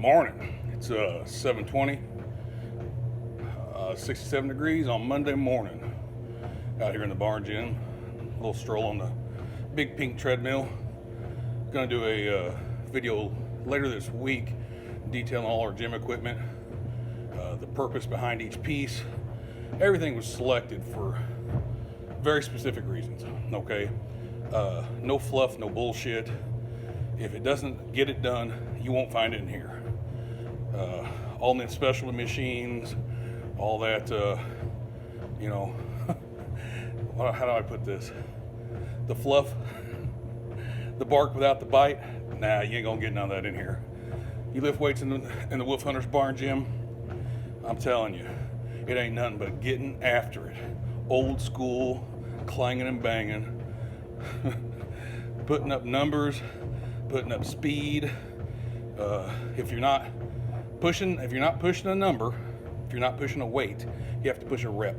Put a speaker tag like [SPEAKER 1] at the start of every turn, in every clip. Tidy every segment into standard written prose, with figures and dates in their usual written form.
[SPEAKER 1] Good morning. It's 7:20, 67 degrees on Monday morning. Out here in the barn gym, a little stroll on the big pink treadmill. Gonna do a video later this week detailing all our gym equipment, the purpose behind each piece. Everything was selected for very specific reasons, okay? No fluff, no bullshit. If it doesn't get it done, you won't find it in here. All the specialty machines, all that, how do I put this? The fluff, the bark without the bite, nah, you ain't gonna get none of that in here. You lift weights in the Wolf Hunter's barn gym, I'm telling you, it ain't nothing but getting after it. Old school, clanging and banging, putting up numbers, putting up speed. If you're not pushing a number, if you're not pushing a weight, you have to push a rep.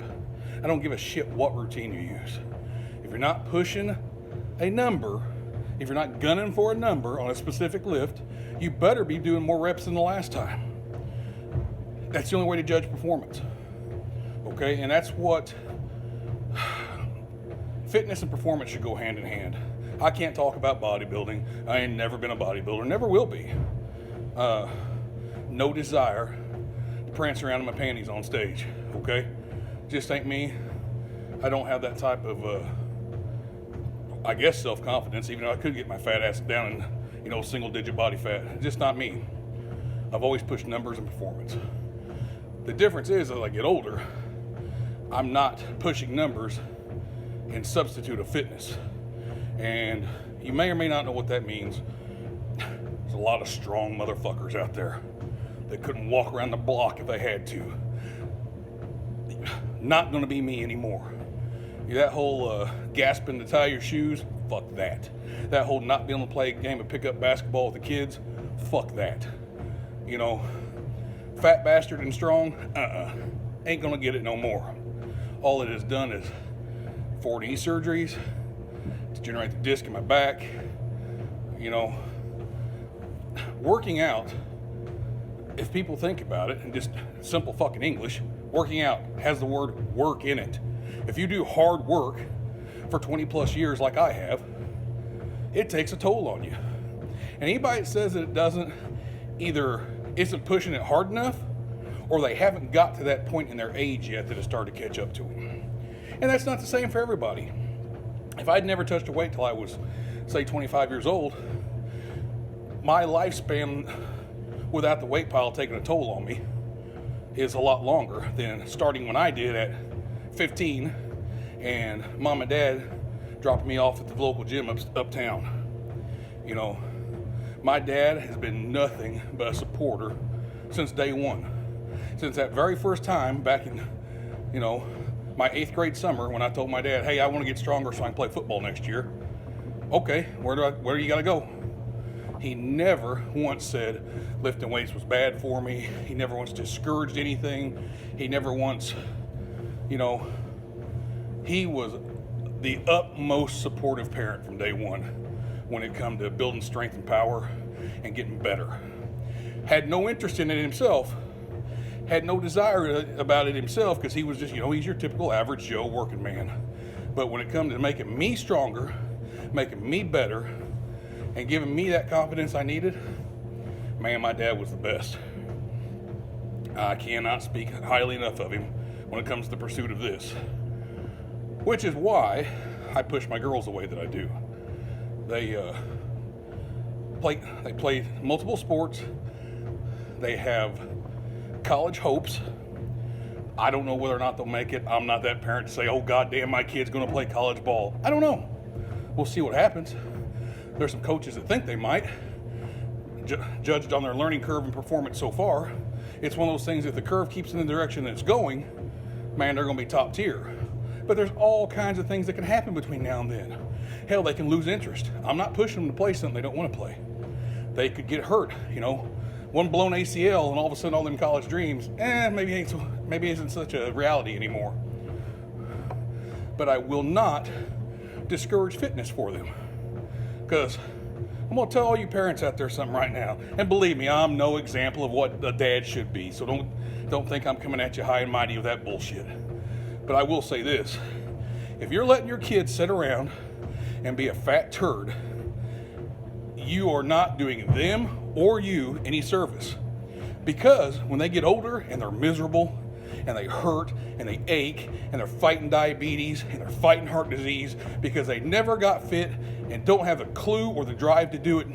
[SPEAKER 1] I don't give a shit what routine you use. If you're not pushing a number, if you're not gunning for a number on a specific lift, you better be doing more reps than the last time. That's the only way to judge performance. Okay, and that's what fitness and performance should go hand in hand. I can't talk about bodybuilding. I ain't never been a bodybuilder, never will be. No desire to prance around in my panties on stage, okay? Just ain't me. I don't have that type of, self-confidence, even though I could get my fat ass down in, single-digit body fat. Just not me. I've always pushed numbers and performance. The difference is, as I get older, I'm not pushing numbers in substitute of fitness. And you may or may not know what that means. There's a lot of strong motherfuckers out there that couldn't walk around the block if they had to. Not gonna be me anymore. That whole gasping to tie your shoes, fuck that. That whole not being able to play a game of pickup basketball with the kids, fuck that. Fat bastard and strong, ain't gonna get it no more. All it has done is 4D surgeries, degenerate the disc in my back. Working out, if people think about it in just simple fucking English, working out has the word work in it. If you do hard work for 20 plus years like I have, it takes a toll on you. And anybody that says that it doesn't, either isn't pushing it hard enough, or they haven't got to that point in their age yet that it's started to catch up to them. And that's not the same for everybody. If I'd never touched a weight till I was, say, 25 years old, my lifespan without the weight pile taking a toll on me is a lot longer than starting when I did at 15 and mom and dad dropping me off at the local gym uptown. My dad has been nothing but a supporter since day one. Since that very first time back in, my 8th grade summer when I told my dad, hey, I want to get stronger so I can play football next year. Okay, where do you got to go? He never once said lifting weights was bad for me. He never once discouraged anything. He never once, he was the utmost supportive parent from day one when it come to building strength and power and getting better. Had no interest in it himself. Had no desire about it himself because he was just, he's your typical average Joe working man. But when it comes to making me stronger, making me better, and giving me that confidence I needed, man, my dad was the best. I cannot speak highly enough of him when it comes to the pursuit of this. Which is why I push my girls the way that I do. They play multiple sports. They have college hopes. I don't know whether or not they'll make it. I'm not that parent to say, oh, goddamn, my kid's going to play college ball. I don't know. We'll see what happens. There's some coaches that think they might, judged on their learning curve and performance so far. It's one of those things, if the curve keeps in the direction that it's going, man, they're going to be top tier. But there's all kinds of things that can happen between now and then. Hell, they can lose interest. I'm not pushing them to play something they don't want to play. They could get hurt, one blown ACL, and all of a sudden all them college dreams, maybe isn't such a reality anymore. But I will not discourage fitness for them. Because I'm going to tell all you parents out there something right now. And believe me, I'm no example of what a dad should be. So don't think I'm coming at you high and mighty with that bullshit. But I will say this. If you're letting your kids sit around and be a fat turd, you are not doing them or you any service. Because when they get older and they're miserable and they hurt and they ache and they're fighting diabetes and they're fighting heart disease because they never got fit and don't have the clue or the drive to do it,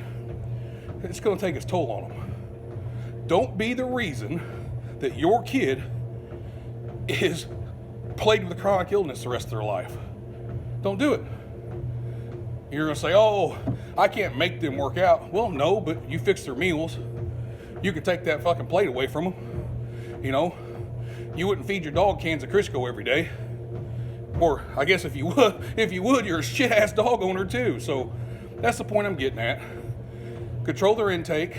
[SPEAKER 1] it's going to take its toll on them. Don't be the reason that your kid is plagued with a chronic illness the rest of their life. Don't do it. You're going to say, oh, I can't make them work out. Well, no, but you fix their meals. You could take that fucking plate away from them. You know, you wouldn't feed your dog cans of Crisco every day. Or I guess if you would, you're a shit-ass dog owner too. So that's the point I'm getting at. Control their intake.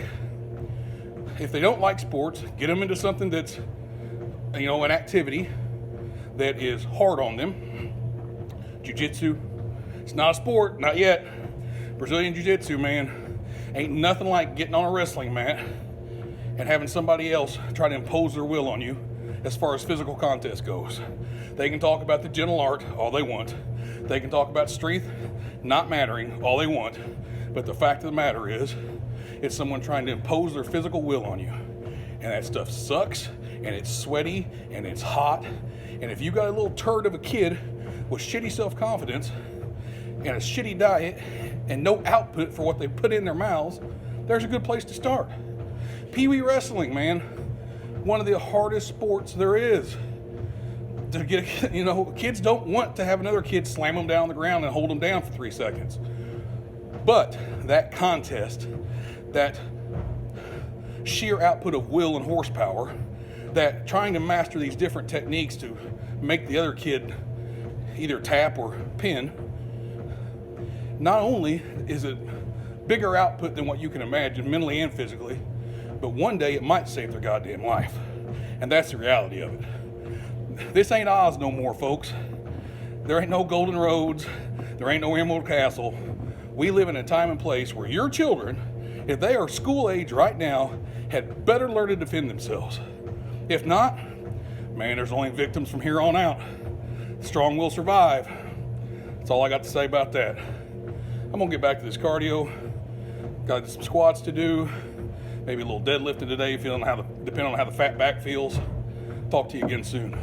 [SPEAKER 1] If they don't like sports, get them into something that's, you know, an activity that is hard on them. Jiu-jitsu. It's not a sport, not yet. Brazilian Jiu-Jitsu, man. Ain't nothing like getting on a wrestling mat and having somebody else try to impose their will on you as far as physical contest goes. They can talk about the gentle art all they want. They can talk about strength not mattering all they want. But the fact of the matter is, it's someone trying to impose their physical will on you. And that stuff sucks, and it's sweaty, and it's hot. And if you got a little turd of a kid with shitty self-confidence and a shitty diet and no output for what they put in their mouths, there's a good place to start. Pee-wee wrestling, man. One of the hardest sports there is. To get, you know, kids don't want to have another kid slam them down on the ground and hold them down for 3 seconds. But that contest, that sheer output of will and horsepower, that trying to master these different techniques to make the other kid either tap or pin, not only is it bigger output than what you can imagine mentally and physically, but one day it might save their goddamn life. And that's the reality of it. This ain't Oz no more, folks. There ain't no golden roads. There ain't no emerald castle. We live in a time and place where your children, if they are school age right now, had better learn to defend themselves. If not, man, there's only victims from here on out. Strong will survive. That's all I got to say about that. I'm gonna get back to this cardio. Got some squats to do. Maybe a little deadlifting today, depending on how the fat back feels. Talk to you again soon.